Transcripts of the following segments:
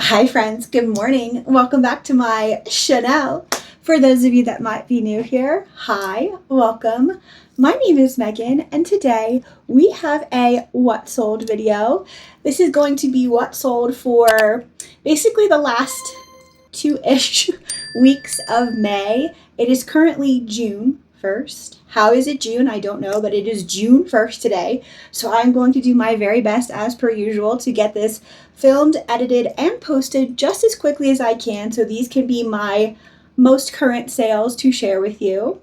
Hi friends, good morning. Welcome back to my channel. For those of you that might be new here, hi, welcome. My name is Megan and today we have a what sold video. This is going to be what sold for basically the last two-ish weeks of May. It is currently June 1st. How is it June? I don't know, but it is June 1st today. So I'm going to do my very best as per usual to get this filmed, edited, and posted just as quickly as I can so these can be my most current sales to share with you.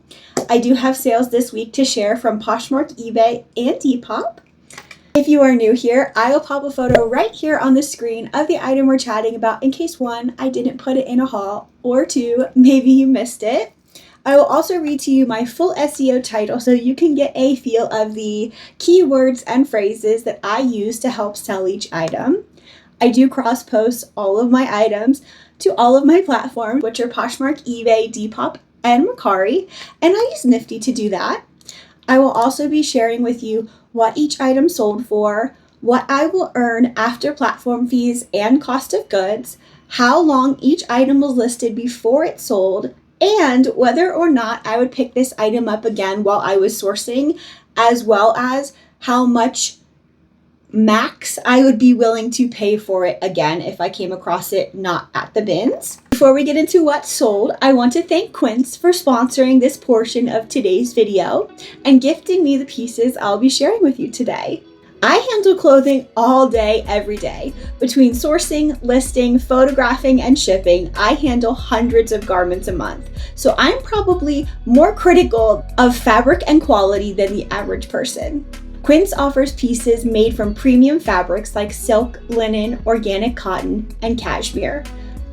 I do have sales this week to share from Poshmark, eBay, and Depop. If you are new here, I will pop a photo right here on the screen of the item we're chatting about in case one, I didn't put it in a haul, or two, maybe you missed it. I will also read to you my full SEO title so you can get a feel of the keywords and phrases that I use to help sell each item. I do cross-post all of my items to all of my platforms, which are Poshmark, eBay, Depop, and Mercari, and I use Nifty to do that. I will also be sharing with you what each item sold for, what I will earn after platform fees and cost of goods, how long each item was listed before it sold, and whether or not I would pick this item up again while I was sourcing, as well as how much max I would be willing to pay for it again if I came across it not at the bins. Before we get into what sold, I want to thank QUINCE for sponsoring this portion of today's video and gifting me the pieces I'll be sharing with you today. I handle clothing all day, every day. Between sourcing, listing, photographing, and shipping, I handle hundreds of garments a month. So I'm probably more critical of fabric and quality than the average person. QUINCE offers pieces made from premium fabrics like silk, linen, organic cotton, and cashmere.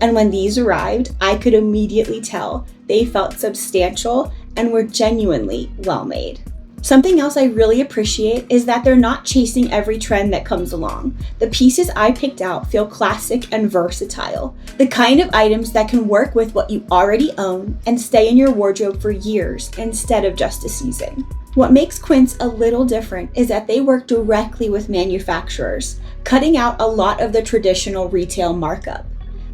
And when these arrived, I could immediately tell they felt substantial and were genuinely well made. Something else I really appreciate is that they're not chasing every trend that comes along. The pieces I picked out feel classic and versatile, the kind of items that can work with what you already own and stay in your wardrobe for years instead of just a season. What makes QUINCE a little different is that they work directly with manufacturers, cutting out a lot of the traditional retail markup.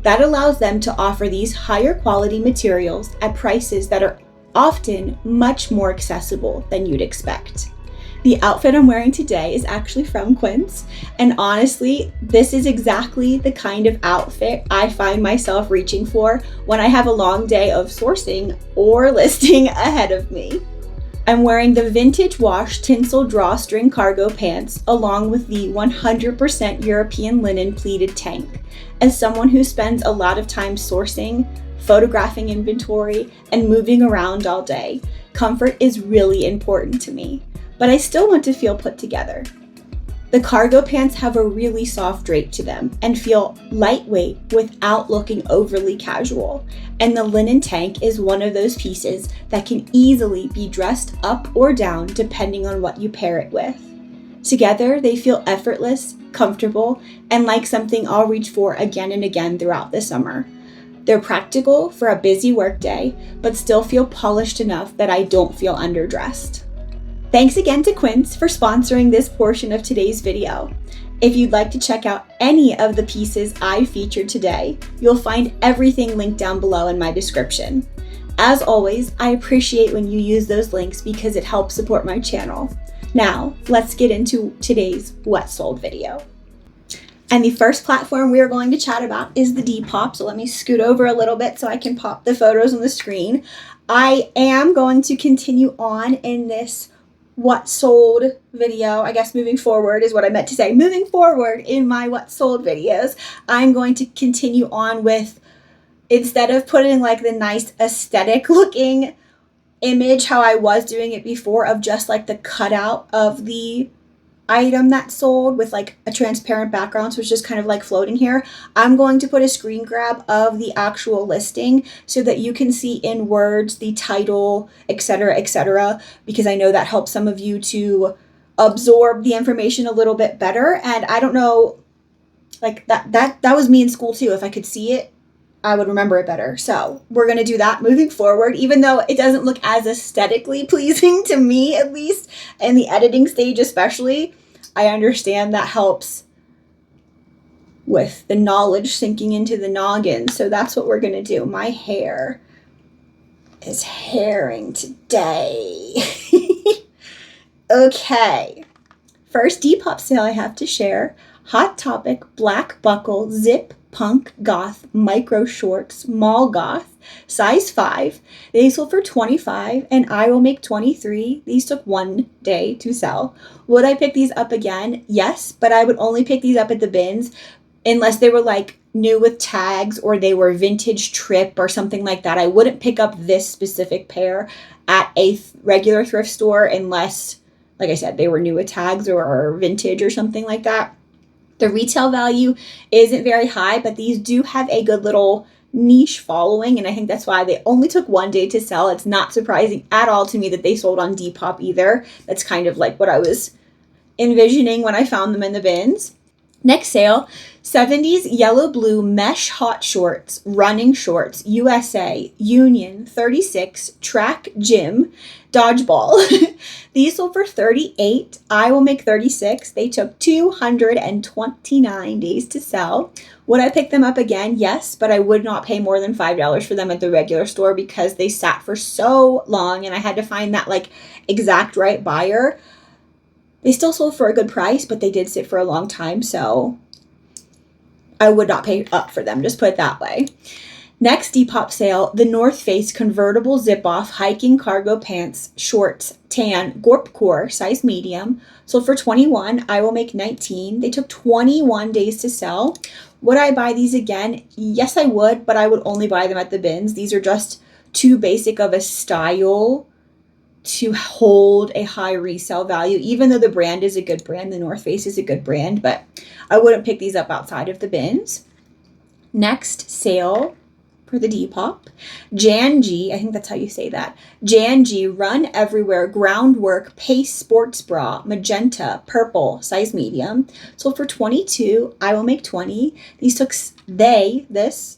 That allows them to offer these higher quality materials at prices that are often much more accessible than you'd expect. The outfit I'm wearing today is actually from QUINCE, and honestly, this is exactly the kind of outfit I find myself reaching for when I have a long day of sourcing or listing ahead of me. I'm wearing the vintage wash tinsel drawstring cargo pants along with the 100% European linen pleated tank. As someone who spends a lot of time sourcing, photographing inventory, and moving around all day, comfort is really important to me, but I still want to feel put together. The cargo pants have a really soft drape to them and feel lightweight without looking overly casual. And the linen tank is one of those pieces that can easily be dressed up or down depending on what you pair it with. Together, they feel effortless, comfortable, and like something I'll reach for again and again throughout the summer. They're practical for a busy workday, but still feel polished enough that I don't feel underdressed. Thanks again to QUINCE for sponsoring this portion of today's video. If you'd like to check out any of the pieces I featured today, you'll find everything linked down below in my description. As always, I appreciate when you use those links because it helps support my channel. Now, let's get into today's what sold video. And the first platform we are going to chat about is the Depop. So let me scoot over a little bit so I can pop the photos on the screen. I am going to continue on in this what sold video. I guess moving forward is what I meant to say. Moving forward in my what sold videos, I'm going to continue on with, instead of putting like the nice aesthetic looking image how I was doing it before of just like the cutout of the item that sold with like a transparent background, so it's just kind of like floating here, I'm going to put a screen grab of the actual listing so that you can see in words the title, etc., because I know that helps some of you to absorb the information a little bit better. And I don't know, like that was me in school too. If I could see it, I would remember it better. So we're going to do that moving forward, even though it doesn't look as aesthetically pleasing to me, at least in the editing stage especially. I understand that helps with the knowledge sinking into the noggin. So that's what we're going to do. My hair is hairing today. Okay. First Depop sale I have to share. Hot Topic Black Buckle Zip Punk Goth Micro Shorts Mall Goth size 5. They sold for $25 and I will make $23. These took 1 day to sell. Would I pick these up again? Yes, but I would only pick these up at the bins unless they were like new with tags or they were vintage trip or something like that. I wouldn't pick up this specific pair at a regular thrift store unless, like I said, they were new with tags or vintage or something like that. The retail value isn't very high, but these do have a good little niche following, and I think that's why they only took 1 day to sell. It's not surprising at all to me that they sold on Depop either. That's kind of like what I was envisioning when I found them in the bins. Next sale, 70s yellow blue mesh hot shorts, running shorts, USA, Union, 36, track gym, dodgeball. These sold for $38. I will make $36. They took 229 days to sell. Would I pick them up again? Yes, but I would not pay more than $5 for them at the regular store because they sat for so long and I had to find that like exact right buyer. They still sold for a good price, but they did sit for a long time, so I would not pay up for them, just put it that way. Next Depop sale, the North Face convertible zip-off hiking cargo pants, shorts, tan, Gorp Core, size medium, sold for $21. I will make $19. They took 21 days to sell. Would I buy these again? Yes, I would, but I would only buy them at the bins. These are just too basic of a style to hold a high resale value, even though the brand is a good brand. The North Face is a good brand, but I wouldn't pick these up outside of the bins. Next sale for the Depop, Jan G, I think that's how you say that. Jan G Run Everywhere Groundwork Pace Sports Bra, magenta, purple, size medium, sold for $22. I will make $20. These took this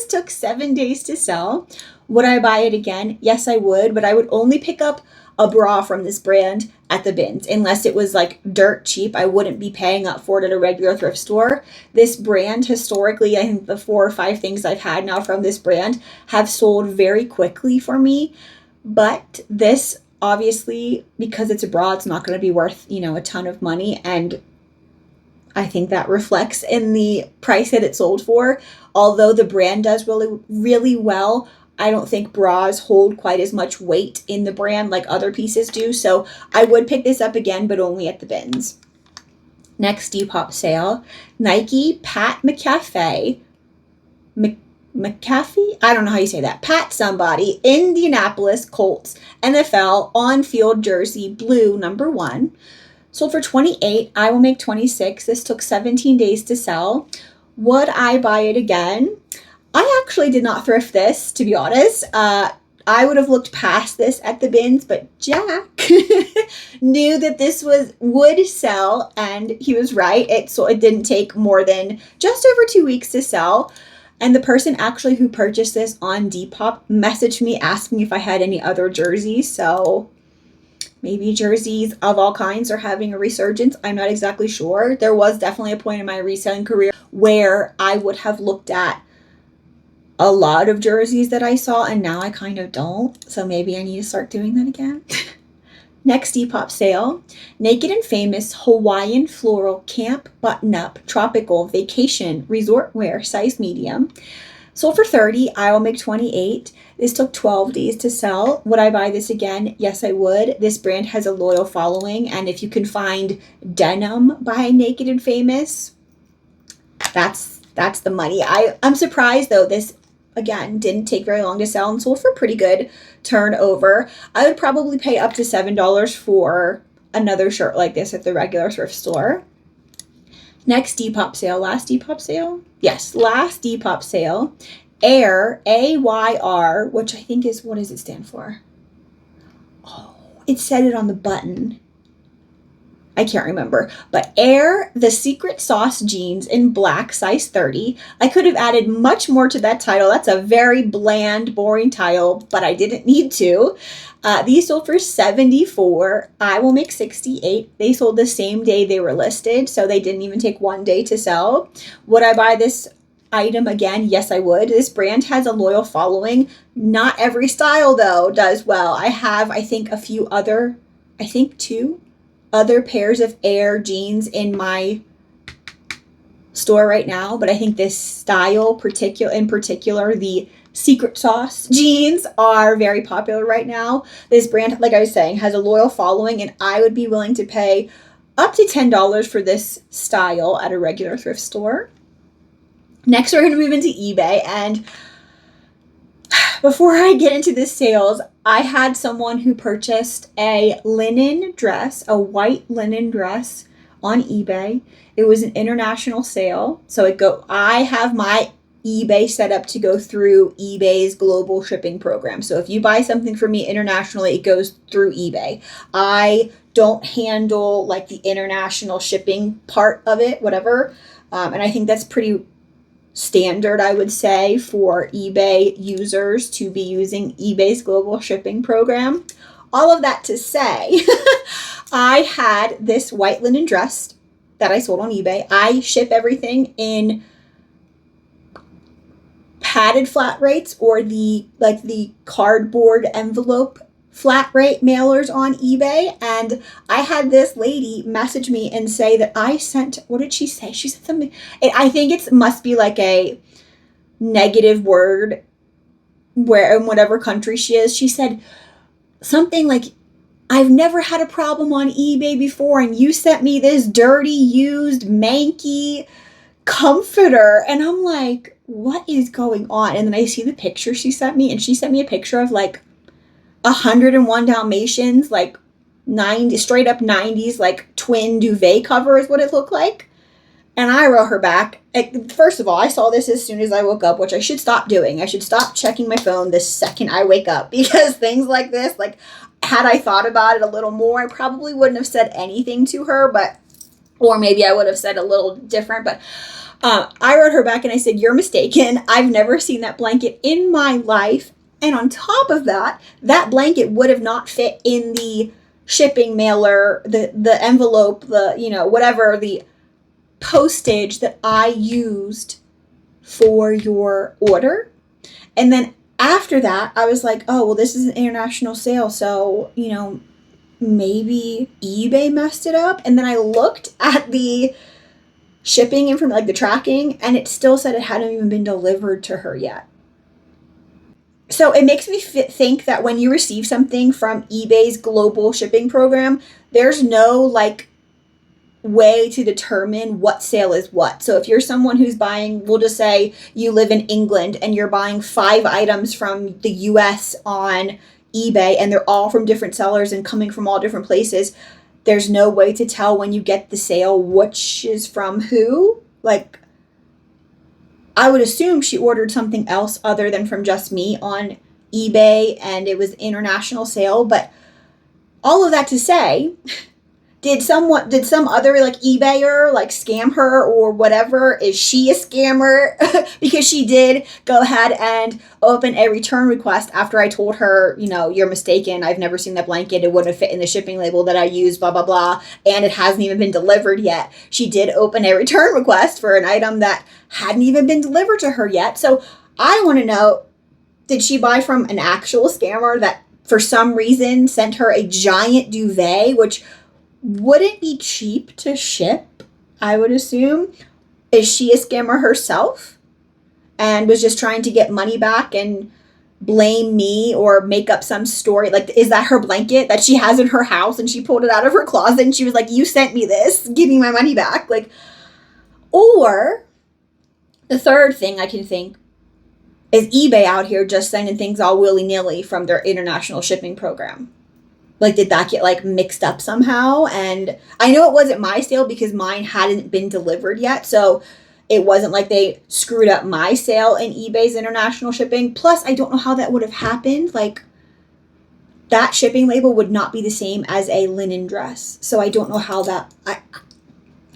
took 7 days to sell. Would I buy it again? Yes, I would, but I would only pick up a bra from this brand at the bins. Unless it was like dirt cheap, I wouldn't be paying up for it at a regular thrift store. This brand, historically, I think the 4 or 5 things I've had now from this brand have sold very quickly for me. But this, obviously, because it's a bra, it's not going to be worth, a ton of money. And I think that reflects in the price that it sold for. Although the brand does really, really well, I don't think bras hold quite as much weight in the brand like other pieces do. So I would pick this up again, but only at the bins. Next Depop sale, Nike Pat McAfee. McAfee? I don't know how you say that. Pat somebody. Indianapolis Colts NFL on-field jersey, blue, number 1. Sold for $28. I will make $26. This took 17 days to sell. Would I buy it again? I actually did not thrift this, to be honest. I would have looked past this at the bins, but Jack knew that this would sell, and he was right. It didn't take more than just over 2 weeks to sell. And the person actually who purchased this on Depop messaged me asking if I had any other jerseys. So maybe jerseys of all kinds are having a resurgence. I'm not exactly sure. There was definitely a point in my reselling career where I would have looked at a lot of jerseys that I saw, and now I kind of don't. So maybe I need to start doing that again. Next Depop sale, Naked and Famous Hawaiian Floral Camp Button-Up Tropical Vacation Resort Wear, size medium. Sold for $30. I will make $28. This took 12 days to sell. Would I buy this again? Yes, I would. This brand has a loyal following, and if you can find denim by Naked and Famous, that's the money. I'm surprised though. This again didn't take very long to sell and sold for a pretty good turnover. I would probably pay up to $7 for another shirt like this at the regular thrift store. Next Depop sale, last Depop sale? Yes, last Depop sale. Air, AYR, which I think is, what does it stand for? Oh, it said it on the button. I can't remember, but Air the Secret Sauce jeans in black, size 30. I could have added much more to that title. That's a very bland, boring title, but I didn't need to. These sold for $74. I will make $68. They sold the same day they were listed, so they didn't even take one day to sell. Would I buy this item again? Yes, I would. This brand has a loyal following. Not every style, though, does well. I have, I think, two other pairs of Air jeans in my store right now, but I think this style in particular, the Secret Sauce jeans, are very popular right now. This brand, like I was saying, has a loyal following, and I would be willing to pay up to $10 for this style at a regular thrift store. Next, we're going to move into eBay, and before I get into the sales, I had someone who purchased a linen dress, a white linen dress on eBay. It was an international sale. So I have my eBay set up to go through eBay's global shipping program. So if you buy something from me internationally, it goes through eBay. I don't handle like the international shipping part of it, whatever. And I think that's pretty standard, I would say, for eBay users to be using eBay's global shipping program. All of that to say, I had this white linen dress that I sold on eBay. I ship everything in padded flat rates, or the cardboard envelope flat rate mailers on eBay. And I had this lady message me and say that I sent, what did she say? She said something, I think it must be like a negative word where in whatever country she is. She said something like, I've never had a problem on eBay before, and you sent me this dirty, used, manky comforter. And I'm like, what is going on? And then I see the picture she sent me, and she sent me a picture of like 101 Dalmatians, like 90, straight up 90s, like twin duvet cover is what it looked like. And I wrote her back. First of all, I saw this as soon as I woke up, which I should stop doing. I should stop checking my phone the second I wake up, because things like this, like, had I thought about it a little more, I probably wouldn't have said anything to her, or maybe I would have said a little different, but I wrote her back and I said, you're mistaken. I've never seen that blanket in my life. And on top of that, that blanket would have not fit in the shipping mailer, the envelope, whatever, the postage that I used for your order. And then after that, I was like, oh, well, this is an international sale, so, maybe eBay messed it up. And then I looked at the shipping information, like the tracking, and it still said it hadn't even been delivered to her yet. So it makes me think that when you receive something from eBay's global shipping program, there's no way to determine what sale is what. So if you're someone who's buying, we'll just say you live in England and you're buying 5 items from the US on eBay, and they're all from different sellers and coming from all different places, there's no way to tell when you get the sale which is from who. I would assume she ordered something else other than from just me on eBay, and it was international sale. But all of that to say, did some other eBayer scam her or whatever? Is she a scammer? Because she did go ahead and open a return request after I told her, you're mistaken. I've never seen that blanket. It wouldn't fit in the shipping label that I used, blah, blah, blah. And it hasn't even been delivered yet. She did open a return request for an item that hadn't even been delivered to her yet. So I want to know, did she buy from an actual scammer that for some reason sent her a giant duvet, which wouldn't be cheap to ship, I would assume? Is she a scammer herself and was just trying to get money back and blame me or make up some story? Is that her blanket that she has in her house and she pulled it out of her closet and she was like, you sent me this, give me my money back? Or the third thing I can think is eBay out here just sending things all willy-nilly from their international shipping program. Did that get mixed up somehow? And I know it wasn't my sale because mine hadn't been delivered yet. So it wasn't like they screwed up my sale in eBay's international shipping. Plus, I don't know how that would have happened. that shipping label would not be the same as a linen dress. So I don't know how that,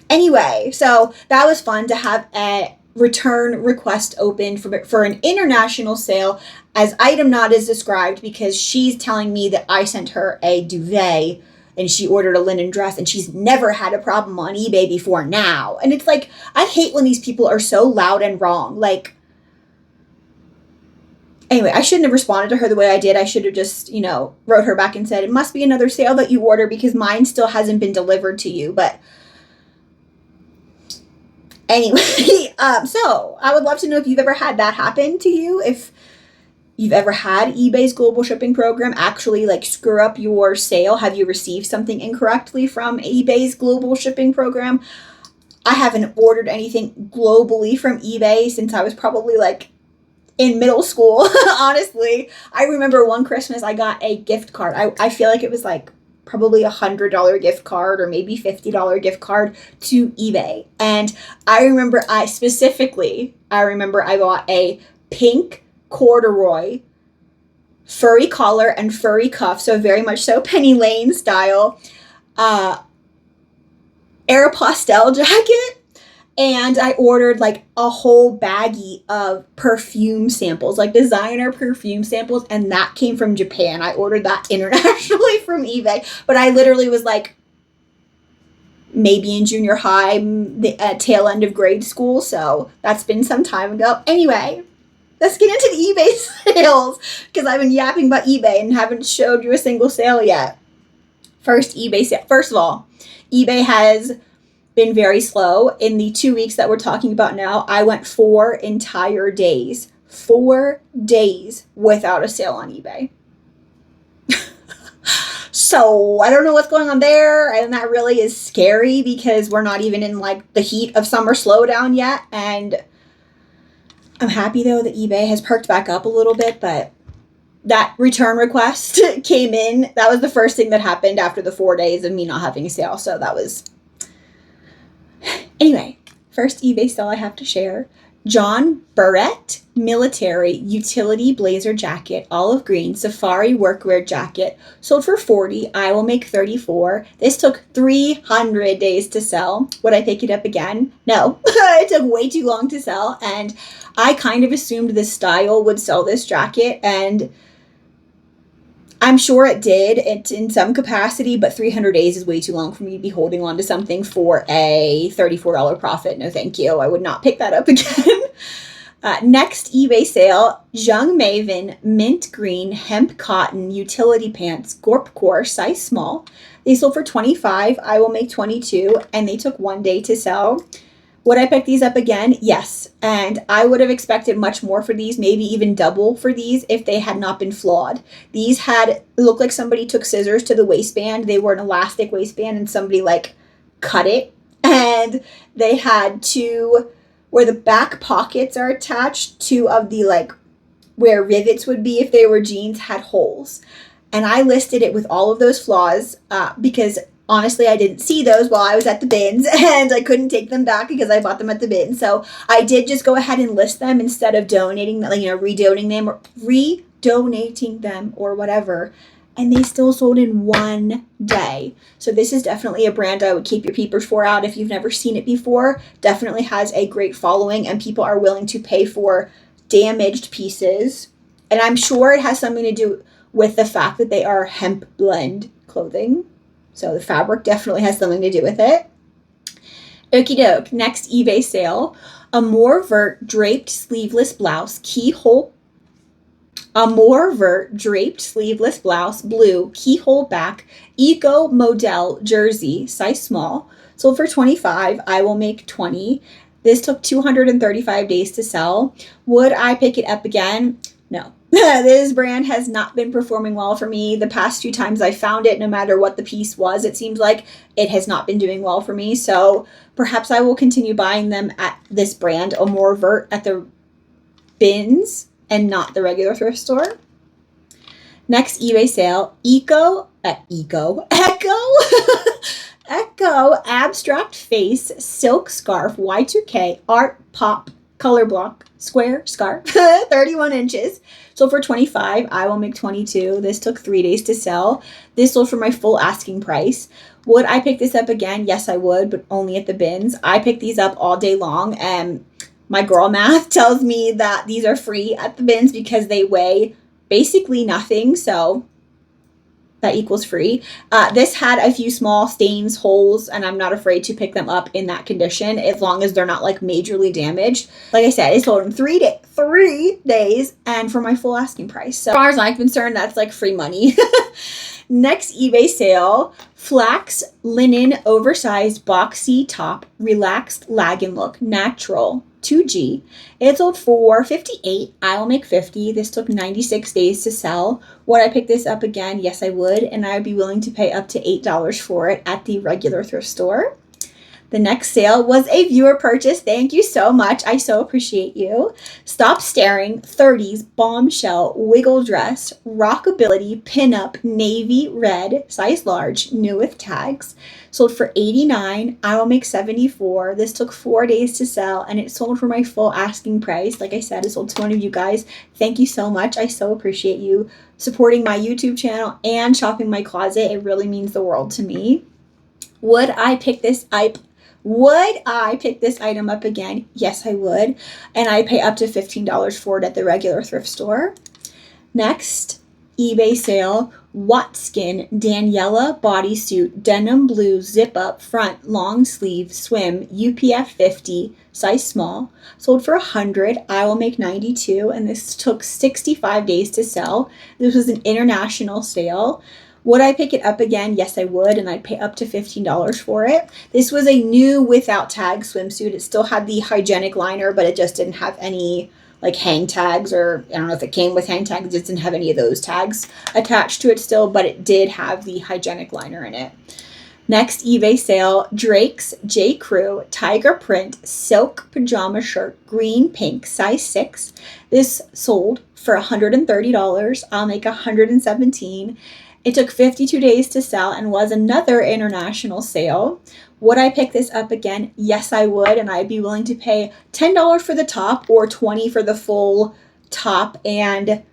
anyway, so that was fun to have a return request open for an international sale as item not as described, because she's telling me that I sent her a duvet and she ordered a linen dress and she's never had a problem on eBay before now. And it's like, I hate when these people are so loud and wrong. Like, anyway, I shouldn't have responded to her the way I did. I should have just, wrote her back and said, it must be another sale that you order because mine still hasn't been delivered to you. But anyway, so I would love to know if you've ever had that happen to you. If you've ever had eBay's global shipping program actually like screw up your sale. Have you received something incorrectly from eBay's global shipping program? I haven't ordered anything globally from eBay since I was probably like in middle school. Honestly, I remember one Christmas I got a gift card. I feel like it was like probably $100 gift card or maybe $50 gift card to eBay. And I remember I bought a pink corduroy furry collar and furry cuff, so very much so Penny Lane style, Aeropostale jacket. And I ordered like a whole baggie of perfume samples, like designer perfume samples. And that came from Japan. I ordered that internationally from eBay. But I literally was like maybe in junior high, the tail end of grade school. So that's been some time ago. Anyway, let's get into the eBay sales because I've been yapping about eBay and haven't showed you a single sale yet. First eBay sale. First of all, eBay has been very slow. In the 2 weeks that we're talking about now, I went 4 entire days. 4 days without a sale on eBay. So I don't know what's going on there. And that really is scary because we're not even in like the heat of summer slowdown yet. And I'm happy though that eBay has perked back up a little bit, but that return request came in. That was the first thing that happened after the 4 days of me not having a sale. So that was... Anyway, first eBay sale I have to share. John Barrett military utility blazer jacket, olive green, safari workwear jacket, sold for $40. I will make $34. This took 300 days to sell. Would I pick it up again? No. It took way too long to sell, and I kind of assumed this style would sell this jacket, and I'm sure it did. It's in some capacity, but 300 days is way too long for me to be holding on to something for a $34 profit. No, thank you. I would not pick that up again. Next eBay sale, Jung Maven mint green hemp cotton utility pants, Gorp Core, size small. They sold for $25. I will make $22, and they took 1 day to sell. Would I pick these up again? Yes. And I would have expected much more for these, maybe even double for these if they had not been flawed. These looked like somebody took scissors to the waistband. They were an elastic waistband and somebody like cut it. And they had two, where the back pockets are attached, two of the like where rivets would be if they were jeans had holes. And I listed it with all of those flaws because honestly, I didn't see those while I was at the bins and I couldn't take them back because I bought them at the bin. So I did just go ahead and list them instead of donating them, redonating them or whatever. And they still sold in 1 day. So this is definitely a brand I would keep your peepers for out if you've never seen it before. Definitely has a great following and people are willing to pay for damaged pieces. And I'm sure it has something to do with the fact that they are hemp blend clothing. So the fabric definitely has something to do with it. Okie doke. Next eBay sale. A more vert draped sleeveless blouse, keyhole. A more vert draped sleeveless blouse, blue, keyhole back, eco model jersey, size small. Sold for $25. I will make $20. This took 235 days to sell. Would I pick it up again? No. This brand has not been performing well for me. The past few times I found it, no matter what the piece was, it seems like it has not been doing well for me. So perhaps I will continue buying them at this brand, a more vert at the bins and not the regular thrift store. Next eBay sale, Echo Abstract Face Silk Scarf Y2K Art Pop color block square scarf, 31 inches. Sold for $25. I will make $22. This took 3 days to sell. This sold for my full asking price. Would I pick this up again? Yes, I would, but only at the bins. I pick these up all day long, and my girl math tells me that these are free at the bins because they weigh basically nothing. So that equals free. This had a few small stains, holes, and I'm not afraid to pick them up in that condition as long as they're not like majorly damaged. Like I said, it sold in 3 days and for my full asking price. So as far as I'm concerned, that's like free money. Next eBay sale, flax linen oversized boxy top, relaxed lagging look, natural, 2G. It sold for $58. I will make $50. This took 96 days to sell. Would I pick this up again? Yes, I would, and I would be willing to pay up to $8 for it at the regular thrift store. The next sale was a viewer purchase. Thank you so much. I so appreciate you. Stop Staring 30s bombshell wiggle dress, rockability pinup navy red, size large, new with tags. Sold for $89. I will make $74. This took 4 days to sell, and it sold for my full asking price. Like I said, it sold to one of you guys. Thank you so much. I so appreciate you supporting my YouTube channel and shopping my closet. It really means the world to me. Would I pick this up? Would I pick this item up again? Yes, I would. And I pay up to $15 for it at the regular thrift store. Next, eBay sale, Watskin Daniela bodysuit, denim blue, zip up front, long sleeve, swim, UPF 50, size small. Sold for $100. I will make $92. And this took 65 days to sell. This was an international sale. Would I pick it up again? Yes, I would, and I'd pay up to $15 for it. This was a new without tag swimsuit. It still had the hygienic liner, but it just didn't have any like hang tags, or I don't know if it came with hang tags. It just didn't have any of those tags attached to it still, but it did have the hygienic liner in it. Next eBay sale, Drake's J. Crew tiger print silk pajama shirt, green pink, size 6. This sold for $130. I'll make $117. It took 52 days to sell and was another international sale. Would I pick this up again? Yes, I would, and I'd be willing to pay $10 for the top or $20 for the full top and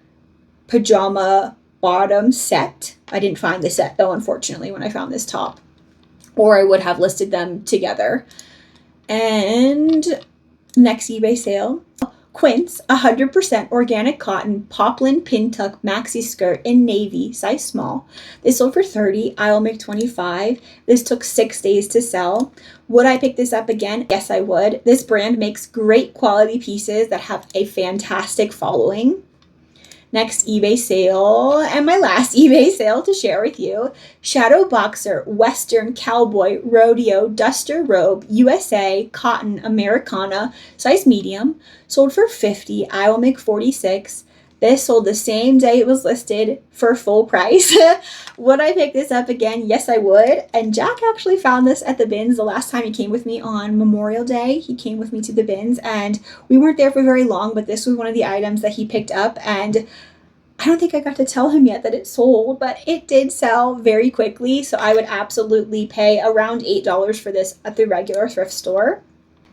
pajama bottom set. I didn't find the set, though, unfortunately, when I found this top. Or I would have listed them together. And next eBay sale, Quince 100% organic cotton poplin pin tuck maxi skirt in navy, size small. This sold for $30. I will make $25. This took 6 days to sell. Would I pick this up again? Yes, I would. This brand makes great quality pieces that have a fantastic following. Next eBay sale, and my last eBay sale to share with you, Shadow Boxer Western Cowboy Rodeo Duster Robe USA Cotton Americana, size medium, sold for $50. I will make $46. This sold the same day it was listed for full price. Would I pick this up again? Yes, I would. And Jack actually found this at the bins the last time he came with me on Memorial Day. He came with me to the bins, and we weren't there for very long, but this was one of the items that he picked up, and I don't think I got to tell him yet that it sold, but it did sell very quickly, so I would absolutely pay around $8 for this at the regular thrift store.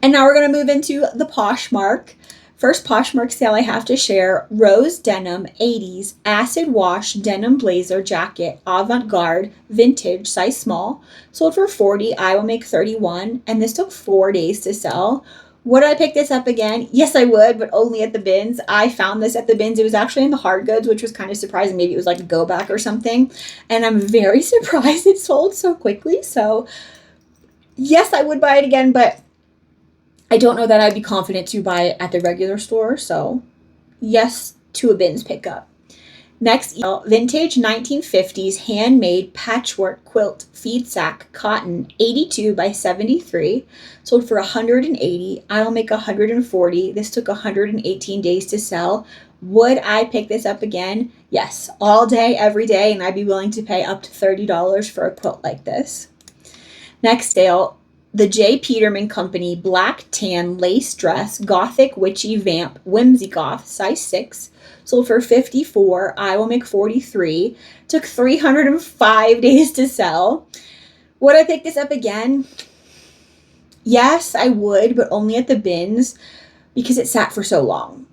And now we're going to move into the Poshmark. First Poshmark sale I have to share, Rose Denim 80s Acid Wash Denim Blazer Jacket, Avant-Garde, Vintage, size small. Sold for $40. I will make $31. And this took 4 days to sell. Would I pick this up again? Yes, I would, but only at the bins. I found this at the bins. It was actually in the hard goods, which was kind of surprising. Maybe it was like a go back or something. And I'm very surprised it sold so quickly. So yes, I would buy it again, but I don't know that I'd be confident to buy it at the regular store. So yes to a bins pickup. Next, vintage 1950s handmade patchwork quilt feed sack cotton 82 by 73, sold for $180. I'll make $140. This took 118 days to sell. Would I pick this up again? Yes, all day, every day, and I'd be willing to pay up to $30 for a quilt like this. Next sale, the J. Peterman Company black tan lace dress gothic witchy vamp whimsy goth size 6. Sold for $54. I will make $43. Took 305 days to sell. Would I pick this up again? Yes, I would, but only at the bins. because it sat for so long.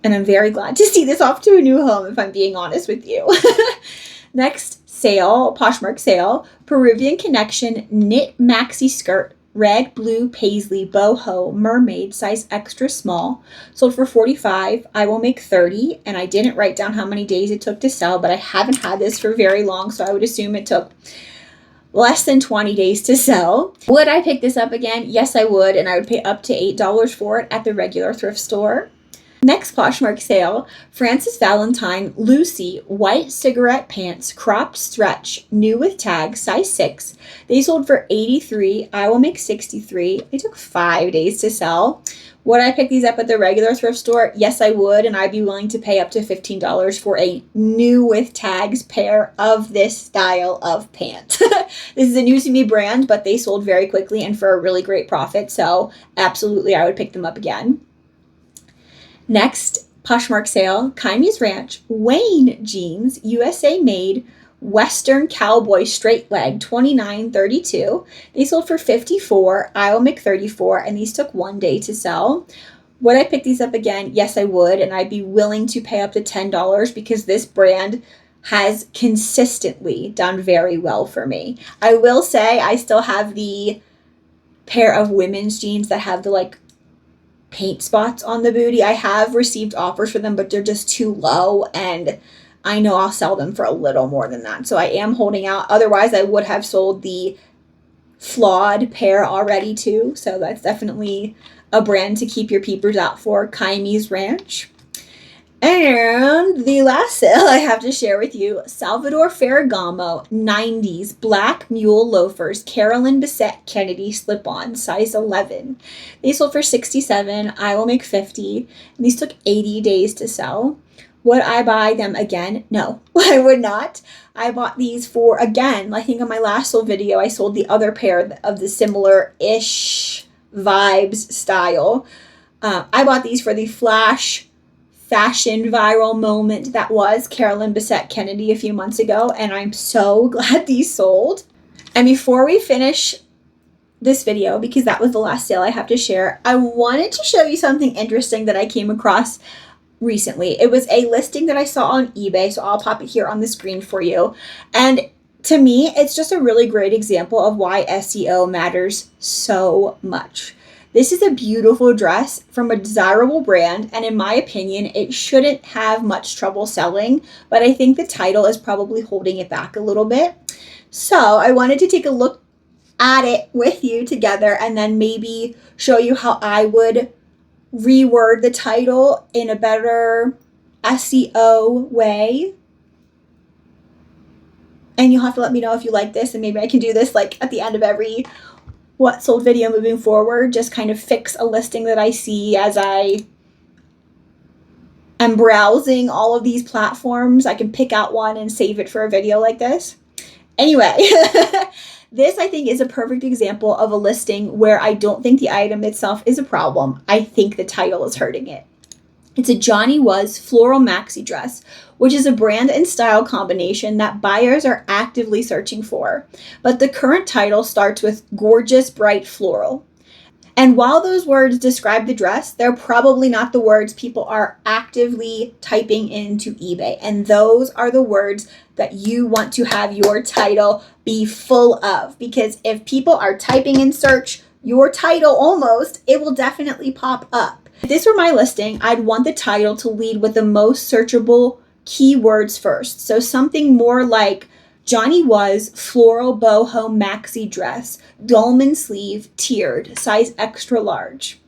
And I'm very glad to see this off to a new home, if I'm being honest with you. Next sale, Poshmark sale, Peruvian Connection knit maxi skirt, red, blue, paisley, boho, mermaid, size extra small, sold for $45. I will make $30, and I didn't write down how many days it took to sell, but I haven't had this for very long, so I would assume it took less than 20 days to sell. Would I pick this up again? Yes, I would, and I would pay up to $8 for it at the regular thrift store. Next Poshmark sale, Frances Valentine Lucy white cigarette pants, cropped stretch, new with tag, size 6. They sold for $83. I will make $63. It took 5 days to sell. Would I pick these up at the regular thrift store? Yes, I would, and I'd be willing to pay up to $15 for a new with tags pair of this style of pant. This is a new to me brand, but they sold very quickly and for a really great profit, so absolutely I would pick them up again. Next, Poshmark sale, QUINCE Ranch, Wayne jeans, USA made, Western Cowboy straight leg, $29.32. They sold for $54. I will make $34, and these took 1 day to sell. Would I pick these up again? Yes, I would, and I'd be willing to pay up to $10 because this brand has consistently done very well for me. I will say I still have the pair of women's jeans that have the paint spots on the booty. I have received offers for them, but they're just too low, and I know I'll sell them for a little more than that. So I am holding out. Otherwise, I would have sold the flawed pair already too. So that's definitely a brand to keep your peepers out for, QUINCE Ranch. And the last sale I have to share with you, Salvador Ferragamo 90s black mule loafers, Carolyn Bessette Kennedy slip-on, size 11. They sold for $67. I will make $50. And these took 80 days to sell. Would I buy them again? No, I would not. I bought these for, again, I think on my last sold video, I sold the other pair of the similar-ish vibes style. I bought these for the flash fashion viral moment that was Carolyn Bessette Kennedy a few months ago, and I'm so glad these sold. And before we finish this video, because that was the last sale I have to share, I wanted to show you something interesting that I came across recently. It was a listing that I saw on eBay, so I'll pop it here on the screen for you. And to me, it's just a really great example of why SEO matters so much. This is a beautiful dress from a desirable brand, and in my opinion, it shouldn't have much trouble selling, but I think the title is probably holding it back a little bit. So I wanted to take a look at it with you together and then maybe show you how I would reword the title in a better SEO way. And you'll have to let me know if you like this, and maybe I can do this at the end of every what sold video moving forward, just kind of fix a listing that I see as I am browsing all of these platforms. I can pick out one and save it for a video like this. Anyway, this I think is a perfect example of a listing where I don't think the item itself is a problem. I think the title is hurting it. It's a Johnny Was floral maxi dress, which is a brand and style combination that buyers are actively searching for. But the current title starts with gorgeous bright floral. And while those words describe the dress, they're probably not the words people are actively typing into eBay. And those are the words that you want to have your title be full of. Because if people are typing in search your title almost, it will definitely pop up. If this were my listing, I'd want the title to lead with the most searchable keywords first. So something more like Johnny Was floral boho maxi dress, dolman sleeve, tiered, size extra large.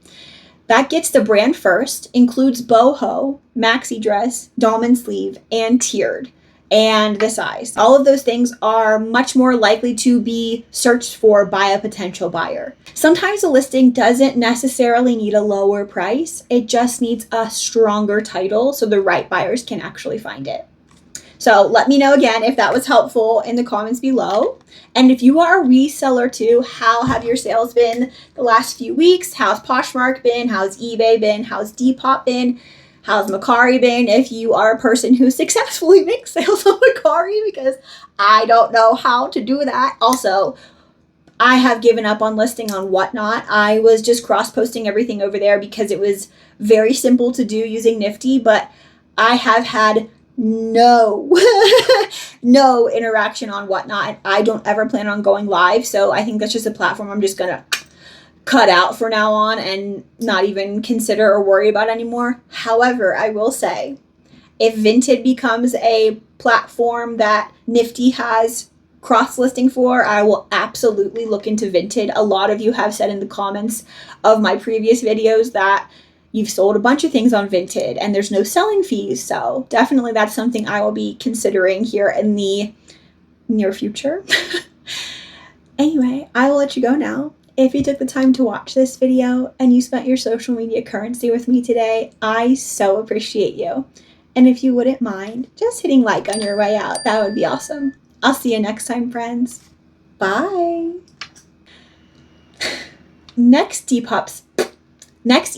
That gets the brand first, includes boho, maxi dress, dolman sleeve, and tiered, and the size. All of those things are much more likely to be searched for by a potential buyer. Sometimes a listing doesn't necessarily need a lower price. It just needs a stronger title so the right buyers can actually find it. So let me know again if that was helpful in the comments below. And if you are a reseller too, how have your sales been the last few weeks? How's Poshmark been? How's eBay been? How's Depop been? How's Macari been? If you are a person who successfully makes sales on Macari, because I don't know how to do that. Also, I have given up on listing on Whatnot. I was just cross-posting everything over there because it was very simple to do using Nifty, but I have had no no interaction on Whatnot. I don't ever plan on going live, so I think that's just a platform I'm just gonna cut out for now on and not even consider or worry about anymore. However, I will say, if Vinted becomes a platform that Nifty has cross-listing for, I will absolutely look into Vinted. A lot of you have said in the comments of my previous videos that you've sold a bunch of things on Vinted and there's no selling fees. So definitely that's something I will be considering here in the near future. Anyway, I will let you go now. If you took the time to watch this video and you spent your social media currency with me today, I so appreciate you. And if you wouldn't mind just hitting like on your way out, that would be awesome. I'll see you next time, friends. Bye. Next Depop's next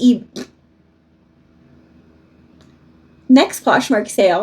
Poshmark sale